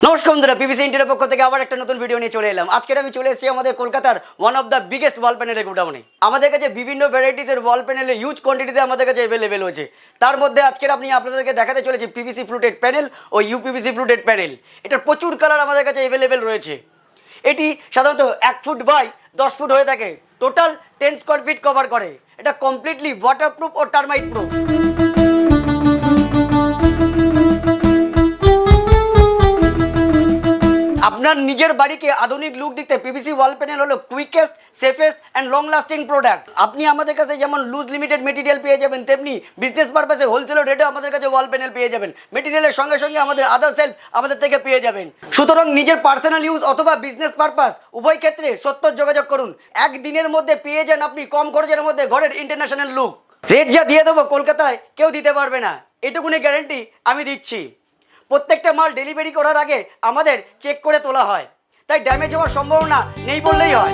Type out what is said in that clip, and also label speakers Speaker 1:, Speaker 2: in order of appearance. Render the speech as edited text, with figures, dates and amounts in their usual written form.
Speaker 1: নমস্কার বন্ধুরা, PVC interior পক্ষ থেকে আবার একটা নতুন ভিডিও নিয়ে চলে এলাম। আজকে আমি চলে এসেছি আমাদের কলকাতার ওয়ান অফ দ্য বিগেস্ট ওয়াল প্যানেলের গোডাউনে। আমাদের কাছে বিভিন্ন ভ্যারাইটিসের ওয়াল প্যানেলে হিউজ কোয়ান্টিটিতে আমাদের কাছে অ্যাভেলেবেল হয়েছে। তার মধ্যে আজকে আপনাদেরকে দেখাতে চলেছি পিভিসি ফ্লুটেড প্যানেল ও ইউপিভিসি ফ্লুটেড প্যানেল। এটার প্রচুর কালার আমাদের কাছে অ্যাভেলেবেল রয়েছে। এটি সাধারণত 1 ফুট বাই 10 ফুট হয়ে থাকে, টোটাল 10 স্কোয়ার ফিট কভার করে। এটা কমপ্লিটলি ওয়াটারপ্রুফ ও টার্মাইট প্রুফ। আপনার নিজের বাড়িকে আধুনিক লুক দিতে পিভিসি ওয়াল প্যানেল হলো quickest, safest and long lasting product. আপনি আমাদের কাছে যেমন লুজ লিমিটেড মেটেরিয়াল পেয়ে যাবেন, তেমনি বিজনেস পারপাসে হোলসেল রেটে আমাদের কাছে ওয়াল প্যানেল পেয়ে যাবেন। মেটেরিয়ালের সঙ্গে সঙ্গে আমাদের আদার সেলফ আমাদের থেকে পেয়ে যাবেন। সুতরাং নিজের পার্সোনাল ইউজ অথবা বিজনেস পারপাস উভয় ক্ষেত্রে সত্তর যোগাযোগ করুন। একদিনের মধ্যে পেয়ে যান আপনি কম খরচের মধ্যে ঘরের ইন্টারন্যাশনাল লুক। রেট যা দিয়ে দেবো কলকাতায় কেউ দিতে পারবে না, এটুকুনি গ্যারেন্টি আমি দিচ্ছি। প্রত্যেকটা মাল ডেলিভারি করার আগে আমাদের চেক করে তোলা হয়, তাই ড্যামেজ হওয়ার সম্ভাবনা নেই বললেই হয়।